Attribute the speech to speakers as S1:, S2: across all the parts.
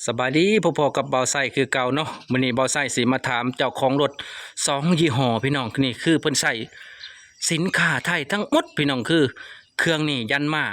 S1: สบายดีพอๆกับเบาไส้คือเก่าเนาะมื้อนี้เบาไส้สิมาถามเจ้าของรถ2ยี่ห้อพี่น้องนี่คือเพิ่นใส่สินค้าไทยทั้งหมดพี่น้องคือเครื่องนี้ยันมา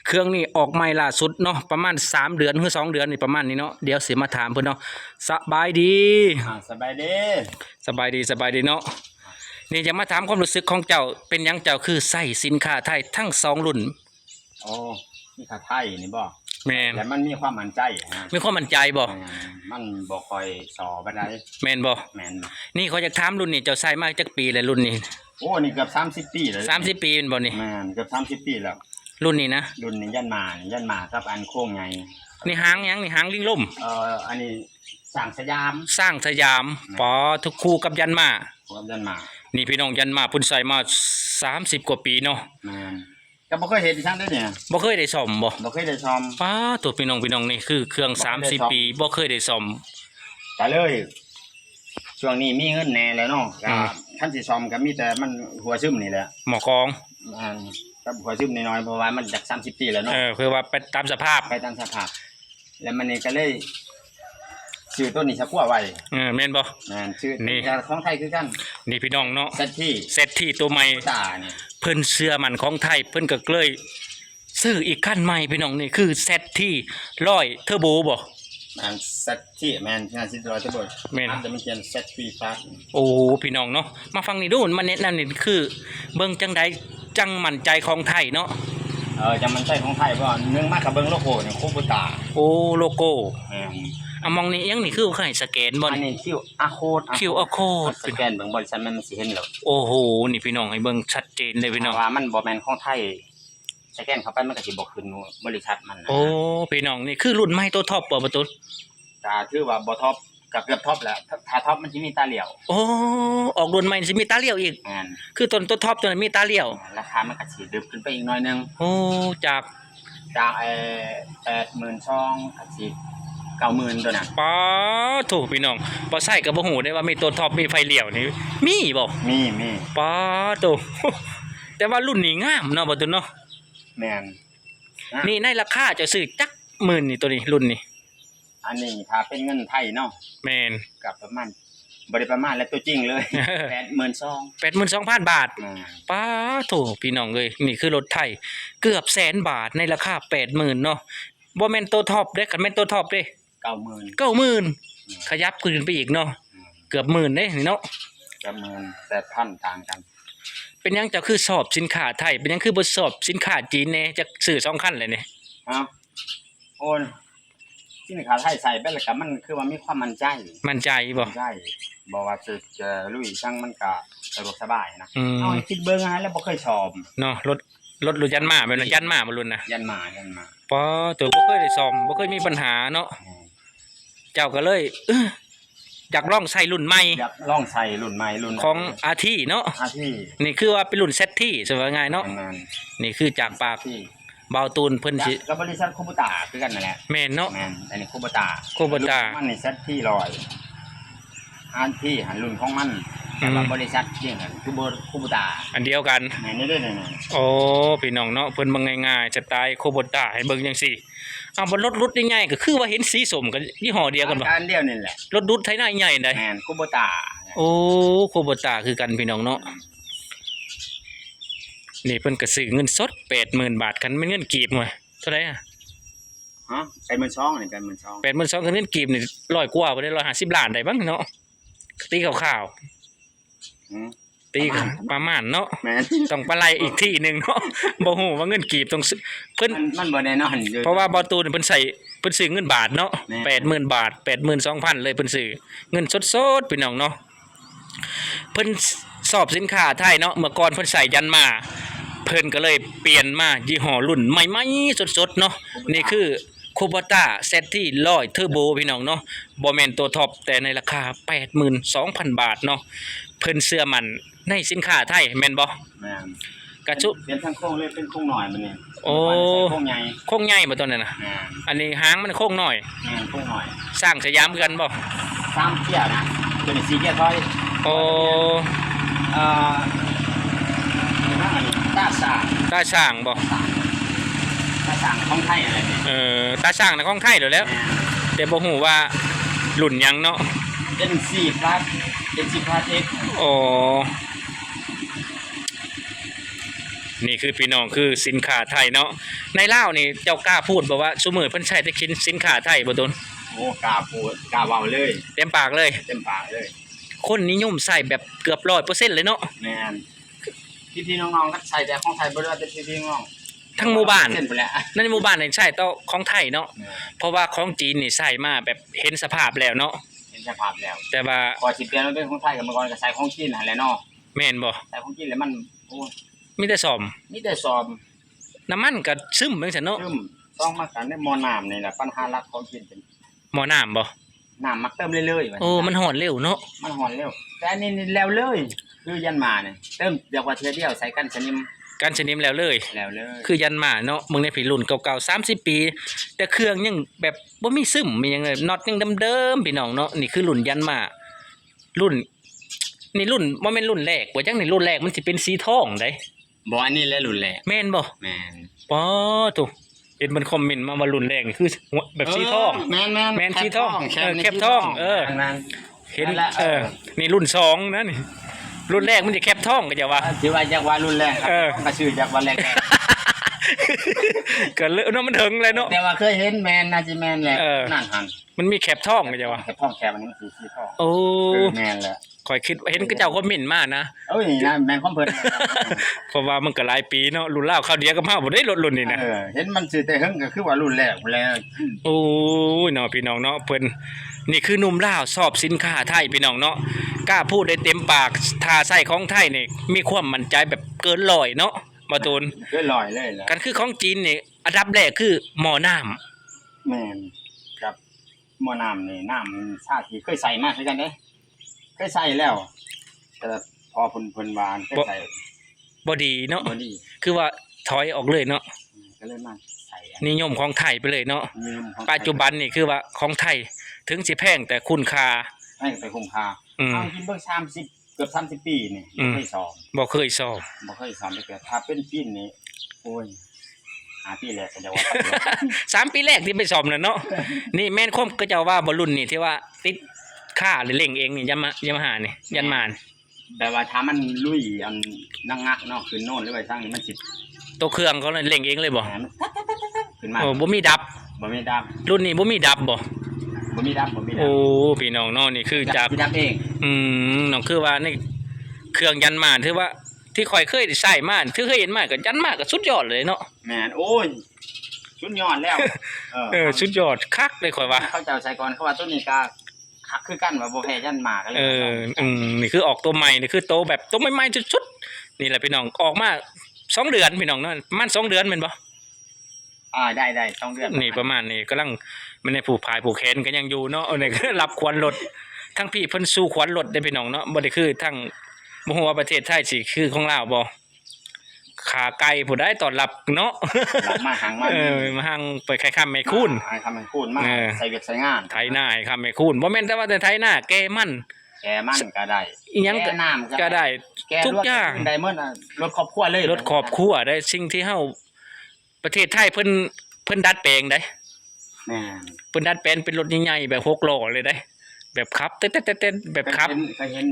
S1: เครื่องนี้ออกใหม่ล่าสุดเนาะประมาณ3เดือนหรือ2เดือนนี่ประมาณนี้เนาะเดี๋ยวสิมาถามเพิ่นเนาะสบายดี
S2: สบายดี
S1: สบายดีเนาะนี่จะมาถามความรู้สึกของเจ้าเป็นหยังเจ้าคือใส่สินค้าไทยทั้ง2รุ่น
S2: โอ้นี่ขาไทยนี่บ่
S1: แม่น
S2: แต่มันมีความมั่นใจนะ
S1: มีความมั่นใจบ่
S2: มันบ่ค่อยสอปานใด
S1: แม่นบ่
S2: แม่น
S1: นี่เขาจะถามรุ่นนี้เจ้าใส่มาจักปีแล้วรุ่นนี้
S2: โอ้นี่เกือบ30ปีแล้ว
S1: 30ปีเป็นบ่นี่
S2: แม่นเกือบ30ปีแล้ว
S1: รุ่นนี้นะ
S2: รุ่นนี้ยันมากับอันโค้งใหญ่
S1: นี่หางหยังนี่หางลิงล่ม
S2: อันนี้สร้างสยาม
S1: ปอทุกคู่กับยันมา
S2: ยันมา
S1: นี่พี่น้องยันมาพุ่นใส่มา30กว่าปีเนาะ
S2: ก็บ่เคยเห็นดิฉันได้เนี่ย
S1: บ่เคยได้ซ่อม
S2: บ่เคยได้ซ่อม
S1: ป้าตัวพี่น้องนี่คือเครื่อง30ปีบ่เคยได้ซ่อม
S2: ก็เลยช่วงนี้มีเงินแน่แล้วเนาะก็คันสิซ่อมก็มีแต่มันหัวซึมนี่แหละ
S1: หมอกอง
S2: ก็หัวซึมน้อยๆเพราะว่ามันจาก30ปีแล้วเนาะ
S1: คือว่าไปตามสภาพ
S2: แล้วมันนี่ก็เลยชื่อต้นนี้ชะกั่วไว้
S1: แม่นบ่
S2: แม่นชื่อนี่ของไทยคือกัน
S1: นี่พี่น้องเนาะ
S2: เซตที่
S1: ตัวใหม่
S2: ตานี่
S1: เพิ่นเสื้อมันของไทยเพิ่นก็เลยซื้ออีกคันใหม่พี่น้องนี่คือเซตที่100เทอร์โบบ่
S2: เซตที่แม่นที่100เทอร์โบ
S1: แม่น
S2: จะมีเขียนเซตที่ฟ้า
S1: โอ้พี่น้องเนาะมาฟังนี่ดูมันแนะนำนี่คือเบิ่งจังไดจังมั่นใจของไทยเนาะ
S2: จังมั่นใจของไทยบ่เนื่องมากับเบิ่งโลโก้นี่โคบุตา
S1: โอ้โลโก้มองนี่ยังนี่คือให้สแกนบ่
S2: อันนี้QR code สแกนเบิ่งบริษัทมันสิเห็นแล้ว
S1: โอ้โหนี่พี่น้องให้เบิ่งชัดเจนเลยพี่น้อง
S2: ว่ามันบ่แม่นของไทยสแกนเข้าไปมันก็สิบ่ขึ้นบริษัทมัน
S1: โอ้พี่น้องนี่คือรุ่นใหม่ตัวท็อปบ่ประตู
S2: ก็ถือว่าบ่ท็อปกับเกือบท็อปแล้วถ้าท็อปมันสิมีตาเหลี่ยว
S1: โอ้ออกรุ่นใหม่สิมีตาเหลี่ยวอีกคือต้นตัวท็อปตัวนั้นมีตาเหลี่ยว
S2: ราคามันก็สิดึบขึ้นไปอีกหน่อยนึง
S1: โอ้จาก
S2: 82,000ก็สิ90,000ตัวน่ะ
S1: ป๊าถูกพี่น้องบ่ใส่ก็บ่ฮู้ได้ว่ามีตัวท็อปมีไฟเลี้ยวนี่มีบ่
S2: มี
S1: ป๊าถูกแต่ว่ารุ่นนี้งามเนาะบ่ตุนเนาะ
S2: แม่น
S1: นี่ในราคาจะซื้อจักหมื่นนี่ตัวนี้รุ่นนี้
S2: อันนี้ถ้าเป็นเงินไทยเนาะ
S1: แม่น
S2: กับประมาณบ่ได้ประมาณแล้วตัวจริงเลย
S1: 82,000 บาทป๊าถูกพี่น้องเอ้ยนี่คือรถไทยเกือบแสนบาทในราคา 80,000 เนาะบ่แม่นตัวท็อปเด้คันแม่นตัวท็อปเด้90,000ขยับขึ้นไปอีกเนาะเกือบหมื่นเด้นี่เนาะ
S2: 10,000แต่พันต่างกัน
S1: เป็นหยังจะคือสอบสินค้าไทยเป็นหยังคือบ่สอบสินค้าจีนแน่จะซื้อ2คันเลยนี่
S2: โอนสินค้าไทยใส่ไปแล้วก็มันคือว่ามีความมั่นใจ
S1: บ่
S2: ใช่บ่ว่าจะลุยจังมันก็สะดวกสบายนะเอาคิดเบิ่งหาแล้วบ่เคยชอบ
S1: เนาะรถยันมาแบบนั้นยันมาบ่รุ่นน่ะ
S2: ยันมา
S1: ป๋อตัวบ่เคยได้ซ่อมบ่เคยมีปัญหาเนาะเจ้าก็เลยอยากลองใส่รุ่นใหม่
S2: อยากลองใส่รุ่นใหม่รุ่น
S1: ของอาทีเนาะนี่คือว่าเป็นรุ่นเซตที่สว่าง่ายเนาะนี่คือจากปากเบาตูนเพิ่นสิ
S2: กับบริษัทโคบุตาคือกันนั่นแหละ
S1: แม่นเนาะ
S2: แม่นอันนี้โคบุตามันนี่เซตที่100อันที่หันรุ่นของมันแต่ว่าบริษัทที่หันคือโคบุตา
S1: อันเดียวกัน
S2: แม่นนี่เด้อ
S1: โอ้พี่น้องเนาะเพิ่นเบิ่งง่ายๆสไตล์โคบุตาให้เบิ่งจังซี่เอาบ่รถใหญ่ๆก็คือว่าเห็นสีส้มกันยี่ห้อเดียวกันบ่
S2: อันเดียวนี่แหละ
S1: รถดุดไถนาใหญ่ได้
S2: แม่นโคบุตา
S1: โอ้โคบุตาคือกันพี่น้องเนาะนี่เพิ่นก็ซื้อเงินสด 80,000 บาทคันเป็นเงินกีบมั้ยเท่าไหร่อ่ะ
S2: 82,000นี่กัน
S1: 82,000คันเงินกีบนี่100กว่าบ่ได้150ล้านได้บ้างเนาะตีข่าวตีประมาณเนาะต้องปลาไหลอีกที่นึงเนาะบ่ฮู้ว่าเงินกีบต้องเพิ่น
S2: มันบ่แน่นอน
S1: เพราะว่าบ่ตูนเพิ่นซื้อเงินบาทเนาะ 80,000 บาท 82,000 เลยเพิ่นซื้อเงินสดๆพี่น้องเนาะเพิ่นสอบสินค้าไทยเนาะเมื่อก่อนเพิ่นใส่ยันมาเพิ่นก็เลยเปลี่ยนมายี่ห้อรุ่นใหม่ๆสดๆเนาะนี่คือโคบต้าเซตที่100เทอร์โบพี่น้องเนาะบ่แม่นตัวท็อปแต่ในราคา 82,000 บาทเนาะเพิ่นเชื่อมั่นในสินค้าไทยแม่นบ่
S2: แม่น
S1: กระชุ
S2: เปลี่ยนทั้งโค้งเลยเป็นโค้งน้อยมันนี่
S1: โอ้
S2: โค้งใ
S1: หญ่บ่ตัวนั้นน่ะอันนี้หางมันโค้งน้อย
S2: โค้งน้อย
S1: สร้างสยามคือกันบ่
S2: 3เกียร์นะตัวนี้4เกียร์ถอย
S1: โอ้
S2: ตา
S1: ช่างบ่
S2: ตาช่างของไทยอะไรนี่
S1: ตาช่างน่ะของไทยแล้ว แต่บ่ฮู้ว่ารุ่นหยังเนาะ
S2: เป็น4พลัสเป็น10พลัส X
S1: อ๋อนี่คือพี่น้องคือสินค้าไทยเนาะในลาวนี่เจ้ากล้าพูดบ่ว่าซุมื้อเพิ่นใช้แต่สินค้าไทยบ่ตน
S2: โอ้กล้าพูดกล้าเว้าเลย
S1: เต็มปากเลย
S2: เต็มปากเลย
S1: คนนิยมใส่แบบเกือบ100%เลยเนาะ
S2: แม่นพี่ๆน้องๆก็ใส่แต่ของไทยบ่ได้ว่าแต่พี่ๆน้องๆ
S1: ทั้งหมู่บ้าน
S2: เส้นไปแล้ว
S1: ในหมู่บ้านนี่ใช้ต้องของไทยเนาะเพราะว่าของจีนนี่ใส่มาแบบเห็นสภาพแล้วเนาะ
S2: เห็นสภาพแล้ว
S1: แต่ว่า
S2: พอสิเปลี่ยนมาเป็นของไทยกับเมื่อก่อนก็ใส่ของจีนหั่นแหละเนาะ
S1: แม่นบ่
S2: ใส่ของจีนแล้วมันโอ้ย
S1: มีแต่ซ่อม
S2: มีแต่สอบ
S1: น้ำมันก็ซึมจังซั่นเนาะ
S2: ซึมต้องมากันในหม้อน้ำนี่แหละปัญหาหลักของจีนเป็น
S1: หม้อน้ำบ่
S2: น้ำมักเติมเรื่อยๆว่า
S1: โอ้มันร้อนเร็วเนาะ
S2: มันหอนเร็วแต่อันนี้นี่แล้วเลยคือยันมาเนี่ยเติมเดี๋ยวว่าเทื่อเดียวใส่กันสนิม
S1: การชนิมแล้วเลย
S2: แล้วเลย
S1: คือยันมาเนาะมึงในผีรุ่นเก่าๆ30 ปี แต่เครื่องยังแบบบ่มีซึมมีหยังเลยน็อตยังเดิมๆพี่น้องเนาะนี่คือรุ่นยันมารุ่นนี่รุ่นบ่แม่นรุ่นแรกบ่จังนี่รุ่นแรกมันสิเป็นสีทองได้
S2: บ่อันนี้แหละรุ่นแรก
S1: แม่นบ่
S2: แม่น
S1: ป๋อตุเห็นมันคอมเมนต์มาว่ารุ่นแรกนี่คือหัวแบบสีทอง
S2: แม่น
S1: แม่นสีทอง
S2: แค
S1: เออ
S2: ป
S1: แคปทองเออ
S2: นั่น
S1: เห็น
S2: นั่นแหละ
S1: นี่รุ่น2นะนี่รุ่นแรกมันจะแคปทองก็จะว่า
S2: ที่ว่าจากว่ารุ่นแรกครับ
S1: เออ
S2: ก็ชื่อจากวันแรก
S1: ก็เลยเนาะมันถึงเลยเนาะ
S2: แต่ว่าเคยเห็นแมนน่าจะแมนแหละ
S1: เออ
S2: นั่นหัน
S1: มันมีแคปทองก็จะว่า
S2: แคปทองแคปอันนี้มันสีทอง
S1: โอ้
S2: แมนแหละ
S1: ข่อยคิดว่าเห็นก็เจ้าคอมเมนต์มานะ
S2: เอ้ยนะแมนคอมเพิ่น
S1: เพราะว่ามันก็หลายปีเนาะรุ่นเล่าวเข้าวเดียวกับเฮาบ่ได้ลดรุ่นนี่นะ
S2: เห็นมันชื่อแต่เฮิงก็คือว่ารุ่นแรกพุ่นแล้ว
S1: โอ้ยเนาะพี่น้องเนาะเพิ่นนี่คือหนุ่มลาวชอบสินค้าไทยพี่น้องเนาะกล้าพูดได้เต็มปากถ้าใส่ของไทยนี่มีความมั่นใจแบบเกินร้อยเนาะบ่ตูน
S2: ก็ลอยเลยแหละ
S1: กันคือของจีนนี่อันดับแรกคือหม้อน้ำ
S2: แม่นครับหม้อน้ำนี่น้ำชาติเคยใส่มาคือกันเด้เคยใส่แล้ว แต่พอเพิ่นว่าเคยใส่
S1: บ่ดีเนาะ
S2: บ่ดี
S1: คือว่าถอยออกเลยเนาะ
S2: ก็เลยมาใส่อัน
S1: นิยมของไทยไปเลยเนาะ
S2: ยืมของ
S1: ปัจจุบันนี่คือว่าของไทยถึงสิแพงแต่คุณค่า
S2: ให้ไปคุ้มค่า
S1: อืม
S2: เอากินเบิ่ง30เกือบ30ปีนี่
S1: อื
S2: บ่
S1: ม
S2: เคยสอบ
S1: บ่เคยสอบ
S2: บ่เคยสอบเลยแต่ถ้าเป็นปีนี่โอ้ยหาปีแรกก็จะว่า
S1: 3 ปีแรกที่ไปสอบน่ะเนาะนี่แม่นคมก็เจ้าว่าบ่รุ่นนี่ที่ว่าติดค่าหรือเร่งเองนี่ยามาหานี่ยันมาน
S2: แต่ว่าถ้ามันลุยอันนั่งงักเนาะขึ้นโน่นหรือไปสร้างนี่มันสิ
S1: ตัวเครื่องเขาเลยเร่งเองเลยบ่
S2: แหมมันขึ้นมา
S1: โอ้บ่มีดับ
S2: บ่มีดับ
S1: รุ่นนี้บ่มีดับบ่
S2: บ่มีดับบ่มีดั
S1: โอ้
S2: บ
S1: พี่น้องเนาะนี่คือจาก
S2: สิดับเอง
S1: น้องคือว่านี่เครื่องยันมานถือว่าที่ข่อยเคยใช้มาที่เคยเห็นมาก็ยันมาก็สุดยอดเลยเนาะ
S2: แม่นโอ้ยชุดยอดแล้ว
S1: สุดยอดคักเลยข่อยว่า
S2: เขาเจ้าใส่ก่อนเขาว่าต้นนี้ก็คักคือกันว่าบ่แพ้ยันหมากันเลย
S1: นี่คือออกตัวใหม่นี่คือโตแบบตัวใหม่ๆชุดๆนี่แหละพี่น้องออกมา2 เดือนพี่น้องเนาะประมาณ2 เดือนแม่นบ่
S2: ได้2เดือน
S1: นี่ประมาณนี้กำลังมันในผูกพายผูกแขนกันยังอยู่เนาะนี่ก็รับขวัญรถทั้งพี่เพิ่นสู้ขวัญรถได้พี่น้องเนาะบ่ได้คือทั้งบ่ฮู้ว่าประเทศไทยสิคือของลาวบ่ขาไก่ผู้ใดต้อนรับเนาะ
S2: หลังมาหางมา
S1: มาหังไปไข่ค่ำแม่คูณ
S2: ให้คำให้คูณมา
S1: เออ
S2: ใส่เวียกใส่งาน
S1: ไถนาให้ค่ำแม่คูณบ่แม่นแต่ว่าแต่ไถนาแกมัน
S2: แกมันก็ได้
S1: อีหยัง
S2: แกน้ำ
S1: ก็ได้
S2: แก
S1: ทุกอย่าง
S2: ได้หมดรถครอบครัวเลย
S1: รถครอบครัวได้สิ่งที่เฮาประเทศไทยเพิ่นดัดแปลงได้
S2: แม่น
S1: เพิ่นดัดแปลงเป็นรถใหญ่ๆแบบ6ล้อเลยได้ แบบขับเต้นๆๆแบบขับ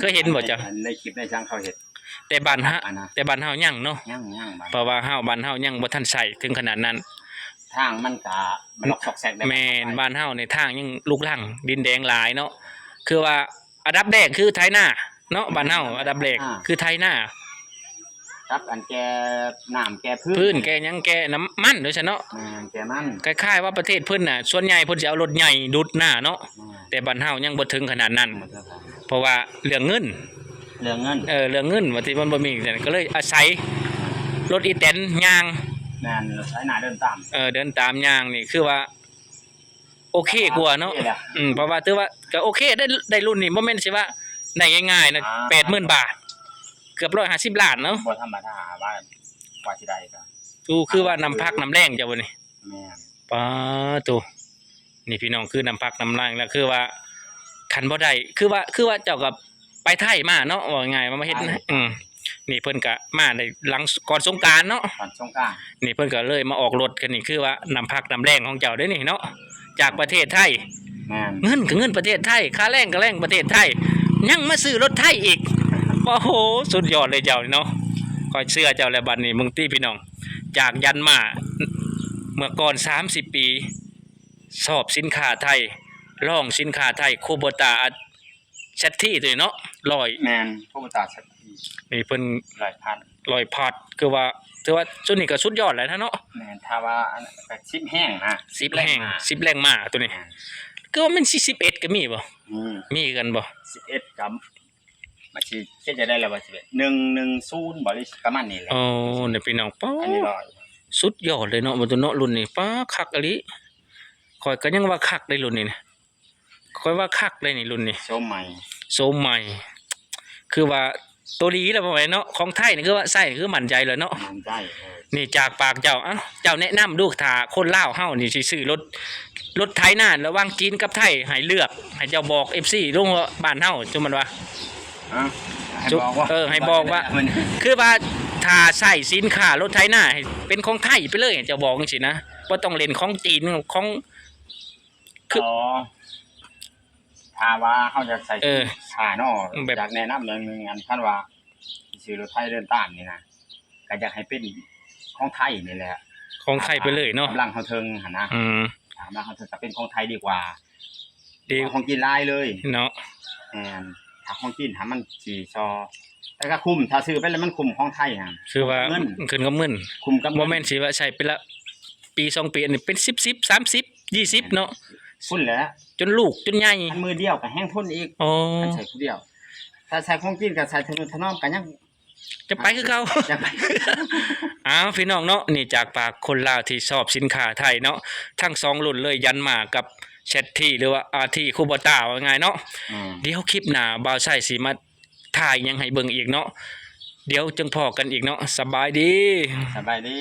S1: เคยเห็นบ่จ๊ะ
S2: ในคลิปในช่างเขาเห็น
S1: แต่บ้านฮะ
S2: อันนะ
S1: แต่บ้านเฮายังเนาะ
S2: ย่างบ้าง
S1: เพราะว่าเฮาบ้านเฮายังบ่ทันใช้ถึงขนาดนั้น
S2: ทางมันก็มันล็อกซอกแซกได้
S1: แม่นบ้านเฮาในทางยังลูกลังดินแดงหลายเนาะคือว่าอันดับแรกคือไถนาเนาะบ้านเฮาอันดับแรกคือไถนา
S2: ครับอันแกน้ำแก
S1: พื้นแกหยังแกน้ำมันโดยเฉพาะเนาะ
S2: แกมัน
S1: คล้ายๆว่าประเทศเพิ่นน่ะส่วนใหญ่เพิ่นสิเอารถใหญ่ดุดหน้าเนาะแต่บ้านเฮายังบ่ถึงขนาดนั้น เพราะว่าเรื่องเงิน
S2: เรื่องเงิน
S1: เรื่องเงินว่าที่มันบ่มีก็เลยอาศัยรถอีแตนย่าง
S2: นั่นใช้หน้าเดินตาม
S1: เดินตามย่างนี่คือว่า โอเคกว่าเนาะ
S2: โอเคแหละ
S1: เพราะว่าถือว่าก็โอเคได้รุ่นนี้บ่แม่นสิว่าได้ง่ายๆนะ 80,000 บาท เกือบ150ล้านเนาะ
S2: บ่ธรรมดาว่าสิได้ก็
S1: คือว่านำพักนำแรงจ้ะบ่นี่
S2: แม่น
S1: ป้าตูนี่พี่น้องคือนำพักนำแรงแล้วคือว่าคันบ่ได้คือว่าเจ้าก็ไปไทยมาเนาะว่าง่ายมาเฮ็ดนี่เพิ่นก็มาได้หลังก่อนสงกรานต์เนาะ
S2: ตอนสงกรานต์
S1: นี่เพิ่นก็เลยมาออกรถกันนี่คือว่านำพักนำแรงของเจ้าได้นี่เนาะจากประเทศไทย
S2: แม่น
S1: เงินก็เงินประเทศไทยค่าแรงก็แรงประเทศไทยยังมาซื้อรถไทยอีกโอ้โหสุดยอดเลยเจ้านี่เนาะคอยเชื่อเจ้าแล้วบัดนี้มึงตี้พี่น้องจากยันมาเมื่อก่อน30 ปีสอบสินค้าไทยลองสินค้าไทยคูโบตาแชทที่ตัวนี้เนาะร้อย
S2: แม่นพวกตาสักที
S1: นี่เพิ่น
S2: หลายพัน
S1: ร้อยพัดคือว่าถือว่าชุดนี้ก็สุดยอดแล้วนะเนาะ
S2: แม่นถ้าว่าอันนั้นก็ชิปแห้งนะ
S1: 10แรง10แรงมาตัวนี้คือว่ามัน41ก็มีบ่ มีกันบ่
S2: 11กับมาสิเฮ็ดจะได้แล้วว่า11 110บ่หรือประมาณนี้แหละ
S1: โอ้เนี่ยพี่น้องป้า
S2: อันนี้ร้อย
S1: สุดยอดเลยเนาะบ่ตัวเนาะรุ่นนี้ป้าคักอีหลีข่อยก็ยังว่าคักได้รุ่นนี้นะข่อยว่าคักเลยนี่รุ่นนี้
S2: โซมใหม่
S1: โซมใหม่ คือว่าตัวดีแล้วบ่ไหวเนาะของไทยนี่คือว่าใช้คือมั่นใจเลยเนาะ
S2: มันใจ
S1: นี่จากปากเจ้าเอ้าเจ้าแนะนำดูถ้าคนลาวเฮานี่สิซื้อรถไถนาระหว่างจีนกับไทยให้เลือกให้เจ้าบอก FC ลงว่าบ้านเฮาจุมันว่า
S2: ให้บอกว่า
S1: ให้บอกว่า
S2: มัน
S1: คือว่าถ้าใส่สินค้ารถไถนาให้เป็นของไทยไปเลยเจ้าบอกจังซี่นะบ่ต้องเล่นของจีนของ คือ
S2: อ๋อถ้าว่าเฮาจะใส่
S1: เออ
S2: ขาเนาะ
S1: แบบ
S2: อยากแนะนำอย่างหนึงอันคันว่าสิรถไทยเดินตามนี่นะก็อยากให้เป็นของไทยนี่แหละ
S1: ของไทยไปเลยเนาะ
S2: กำลังเขาเทิงหั่นนะ
S1: อืม
S2: กำลังเขาเทิงก็เป็นของไทยดีกว่า
S1: ดี
S2: ของกินหลายเลย
S1: เนาะ
S2: ถ้าของกินหามันสิซอแต่ก็คุ้มถ้าซื้อไปแล้วมันคุ้มของไทยฮะ
S1: คือว่า
S2: เงิน
S1: ขึ้นกับเงิน
S2: คุ้มกับ
S1: บ่แม่นสิว่าใช้ไปละปี2ปีอันนี้เป็น10 30 20เนาะ
S2: พุ่นแหละ
S1: จนลูกจนใหญ่
S2: อันมือเดียวก็แห้งพุ่นอีก
S1: อ๋อ
S2: อันใส่ผู้เดียว ถ้าใส่ของกินก็ใส่ทะนุถนอมกันยัง
S1: จะไปคือเขา
S2: จะไป
S1: อ้าวพี่น้องเนาะนี่จากปากคนลาวที่ชอบสินค้าไทยเนาะทั้งสองรุ่นเลยยันมากับแชทที่หรือว่าอาที่คูโบต้าว่าไงเนาะเดี๋ยวคลิปหน้าบ่าวใส่สิมาถ่ายยังให้เบิ่งอีกเนาะเดี๋ยวจึงพอกันอีกเนาะสบายดี
S2: สบายดี